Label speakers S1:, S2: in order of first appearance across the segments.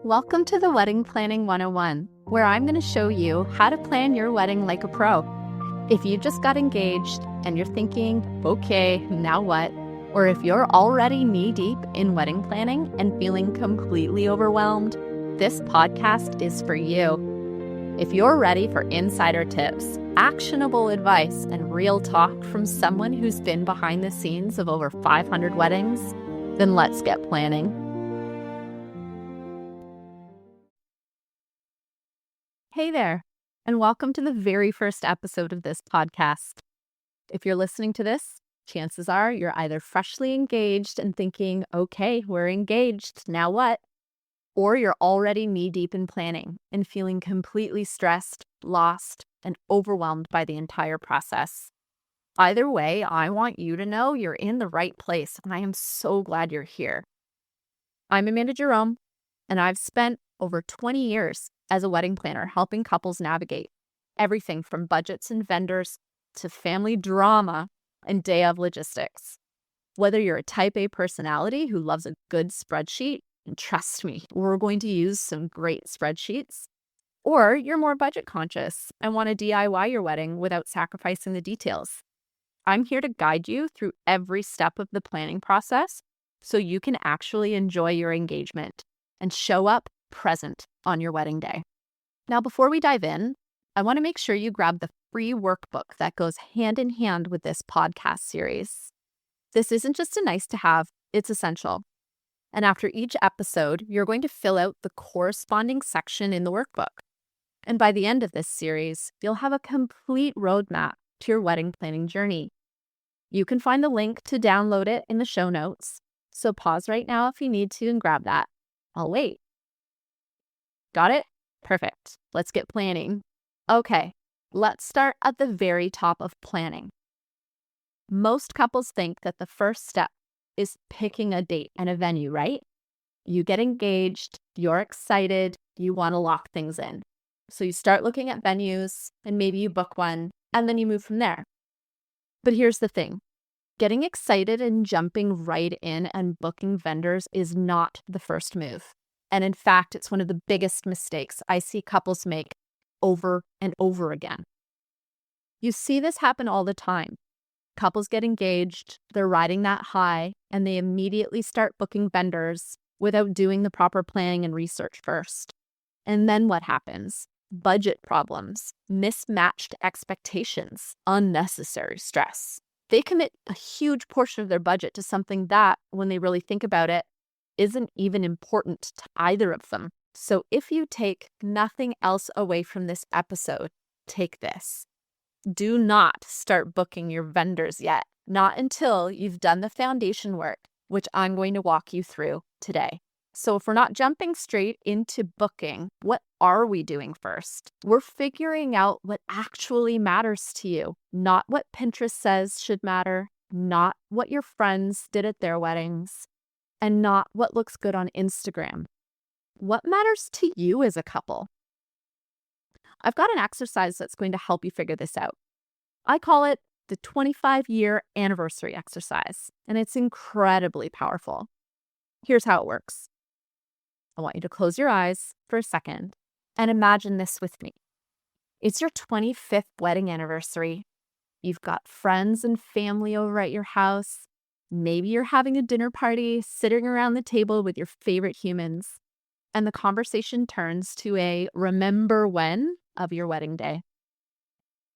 S1: Welcome to the Wedding Planning 101, where I'm going to show you how to plan your wedding like a pro. If you just got engaged and you're thinking, okay, now what? Or if you're already knee-deep in wedding planning and feeling completely overwhelmed, this podcast is for you. If you're ready for insider tips, actionable advice, and real talk from someone who's been behind the scenes of over 500 weddings, then let's get planning. Hey there, and welcome to the very first episode of this podcast. If you're listening to this, chances are you're either freshly engaged and thinking, okay, we're engaged, now what? Or you're already knee-deep in planning and feeling completely stressed, lost, and overwhelmed by the entire process. Either way, I want you to know you're in the right place, and I am so glad you're here. I'm Amanda Jerome, and I've spent over 20 years as a wedding planner helping couples navigate everything from budgets and vendors to family drama and day of logistics. Whether you're a type A personality who loves a good spreadsheet, and trust me, we're going to use some great spreadsheets, or you're more budget conscious and want to DIY your wedding without sacrificing the details, I'm here to guide you through every step of the planning process so you can actually enjoy your engagement and show up present on your wedding day. Now, before we dive in, I want to make sure you grab the free workbook that goes hand in hand with this podcast series. This isn't just a nice to have, it's essential. And after each episode, you're going to fill out the corresponding section in the workbook. And by the end of this series, you'll have a complete roadmap to your wedding planning journey. You can find the link to download it in the show notes, so pause right now if you need to and grab that. I'll wait. Got it? Perfect. Let's get planning. Okay, let's start at the very top of planning. Most couples think that the first step is picking a date and a venue, right? You get engaged, you're excited, you want to lock things in. So you start looking at venues and maybe you book one and then you move from there. But here's the thing. Getting excited and jumping right in and booking vendors is not the first move. And in fact, it's one of the biggest mistakes I see couples make over and over again. You see this happen all the time. Couples get engaged, they're riding that high, and they immediately start booking vendors without doing the proper planning and research first. And then what happens? Budget problems, mismatched expectations, unnecessary stress. They commit a huge portion of their budget to something that, when they really think about it, isn't even important to either of them. So if you take nothing else away from this episode, take this. Do not start booking your vendors yet, not until you've done the foundation work, which I'm going to walk you through today. So if we're not jumping straight into booking, what are we doing first? We're figuring out what actually matters to you, not what Pinterest says should matter, not what your friends did at their weddings, and not what looks good on Instagram. What matters to you as a couple? I've got an exercise that's going to help you figure this out. I call it the 25-year anniversary exercise, and it's incredibly powerful. Here's how it works. I want you to close your eyes for a second and imagine this with me. It's your 25th wedding anniversary. You've got friends and family over at your house. Maybe you're having a dinner party, sitting around the table with your favorite humans, and the conversation turns to a remember when of your wedding day.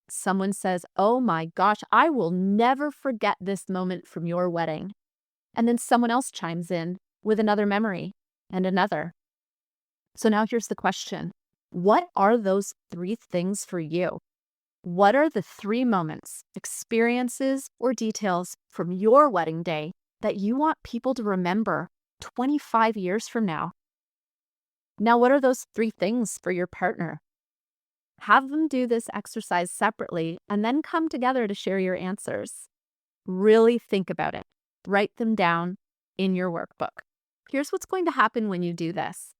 S1: Someone says, "Oh my gosh, I will never forget this moment from your wedding." And then someone else chimes in with another memory and another. So now here's the question. What are those three things for you? What are the three moments, experiences, or details from your wedding day that you want people to remember 25 years from now? Now, what are those three things for your partner? Have them do this exercise separately and then come together to share your answers. Really think about it. Write them down in your workbook. Here's what's going to happen when you do this.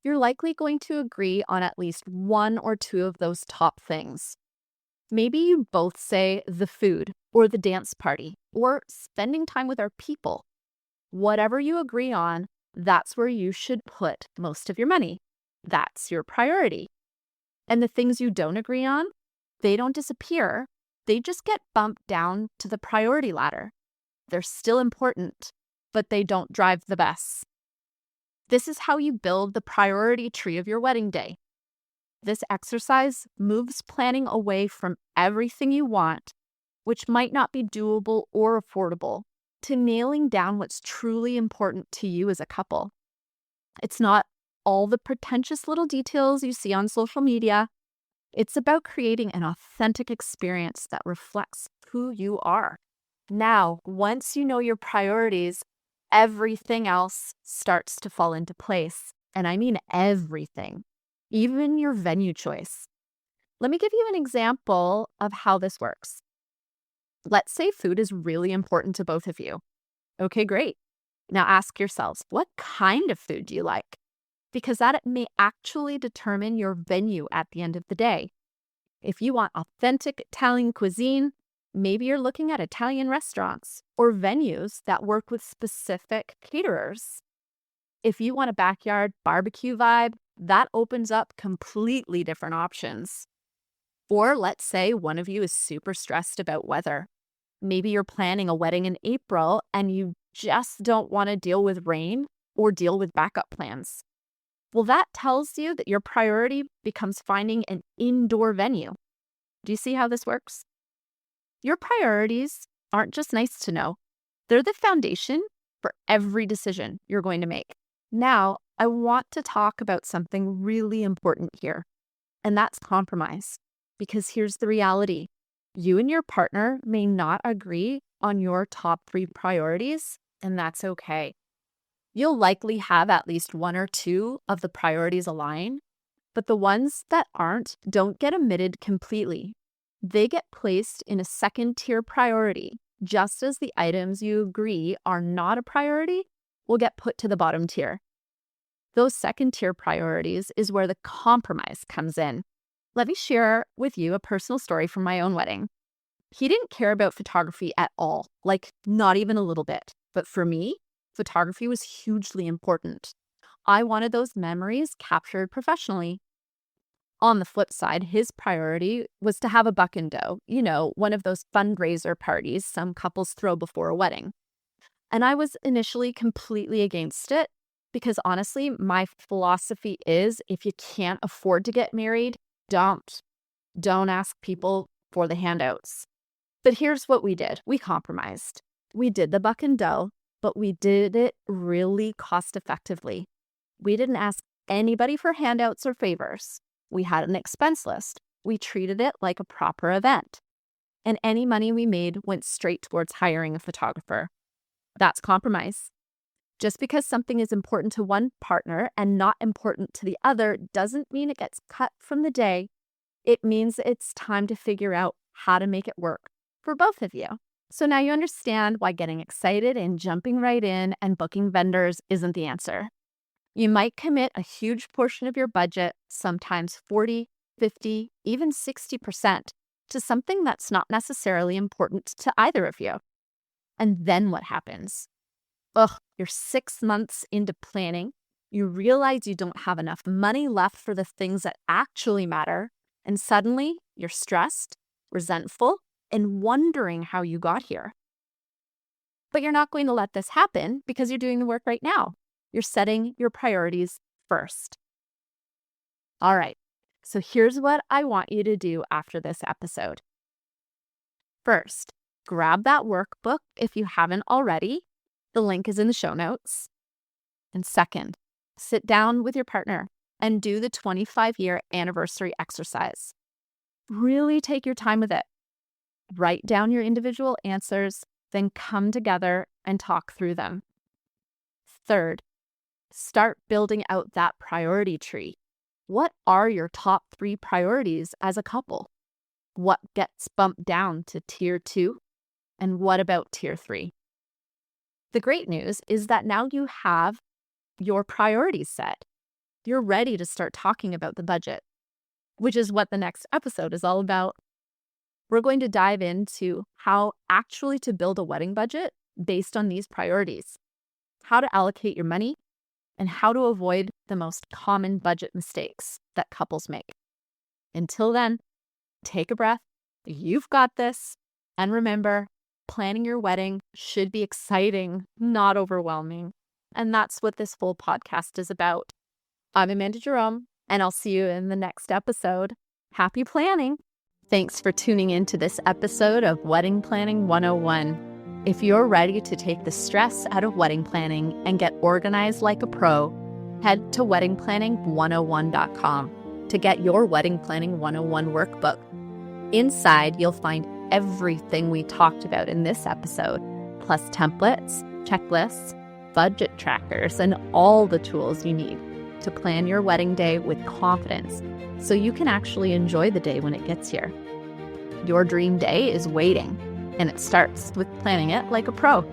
S1: You're likely going to agree on at least one or two of those top things. Maybe you both say the food or the dance party or spending time with our people. Whatever you agree on, That's where you should put most of your money. That's your priority. And the things you don't agree on, they don't disappear. They just get bumped down to the priority ladder. They're still important, but they don't drive the bus. This is how you build the priority tree of your wedding day. This exercise moves planning away from everything you want, which might not be doable or affordable, to nailing down what's truly important to you as a couple. It's not all the pretentious little details you see on social media. It's about creating an authentic experience that reflects who you are. Now, once you know your priorities, everything else starts to fall into place. And I mean everything, even your venue choice. Let me give you an example of how this works. Let's say food is really important to both of you. Okay, great. Now ask yourselves, what kind of food do you like? Because that may actually determine your venue at the end of the day. If you want authentic Italian cuisine, maybe you're looking at Italian restaurants or venues that work with specific caterers. If you want a backyard barbecue vibe, that opens up completely different options. Or let's say one of you is super stressed about weather. Maybe you're planning a wedding in April and you just don't want to deal with rain or deal with backup plans. Well, that tells you that your priority becomes finding an indoor venue. Do you see how this works? Your priorities aren't just nice to know. They're the foundation for every decision you're going to make. Now, I want to talk about something really important here, and that's compromise. Because here's the reality. You and your partner may not agree on your top 3 priorities, and that's okay. You'll likely have at least 1 or 2 of the priorities align, but the ones that aren't don't get omitted completely. They get placed in a second-tier priority, just as the items you agree are not a priority will get put to the bottom tier. Those second-tier priorities is where the compromise comes in. Let me share with you a personal story from my own wedding. He didn't care about photography at all, like not even a little bit. But for me, photography was hugely important. I wanted those memories captured professionally. On the flip side, his priority was to have a buck and doe, one of those fundraiser parties some couples throw before a wedding. And I was initially completely against it because honestly, my philosophy is if you can't afford to get married, don't ask people for the handouts. But here's what we did. We compromised. We did the buck and doe, but we did it really cost effectively. We didn't ask anybody for handouts or favors. We had an expense list. We treated it like a proper event. And any money we made went straight towards hiring a photographer. That's compromise. Just because something is important to one partner and not important to the other doesn't mean it gets cut from the day. It means it's time to figure out how to make it work for both of you. So now you understand why getting excited and jumping right in and booking vendors isn't the answer. You might commit a huge portion of your budget, sometimes 40, 50, even 60%, to something that's not necessarily important to either of you. And then what happens? You're 6 months into planning. You realize you don't have enough money left for the things that actually matter. And suddenly you're stressed, resentful, and wondering how you got here. But you're not going to let this happen because you're doing the work right now. You're setting your priorities first. All right, so here's what I want you to do after this episode. First, grab that workbook if you haven't already. The link is in the show notes. And second, sit down with your partner and do the 25-year anniversary exercise. Really take your time with it. Write down your individual answers, then come together and talk through them. Third, start building out that priority tree. What are your top 3 priorities as a couple? What gets bumped down to tier 2? And what about tier 3? The great news is that now you have your priorities set. You're ready to start talking about the budget, which is what the next episode is all about. We're going to dive into how actually to build a wedding budget based on these priorities, how to allocate your money, and how to avoid the most common budget mistakes that couples make. Until then, take a breath. You've got this. And remember, planning your wedding should be exciting, not overwhelming. And that's what this whole podcast is about. I'm Amanda Jerome, and I'll see you in the next episode. Happy planning! Thanks for tuning in to this episode of Wedding Planning 101. If you're ready to take the stress out of wedding planning and get organized like a pro, head to weddingplanning101.com to get your Wedding Planning 101 workbook. Inside, you'll find everything we talked about in this episode, plus templates, checklists, budget trackers, and all the tools you need to plan your wedding day with confidence so you can actually enjoy the day when it gets here. Your dream day is waiting, and it starts with planning it like a pro.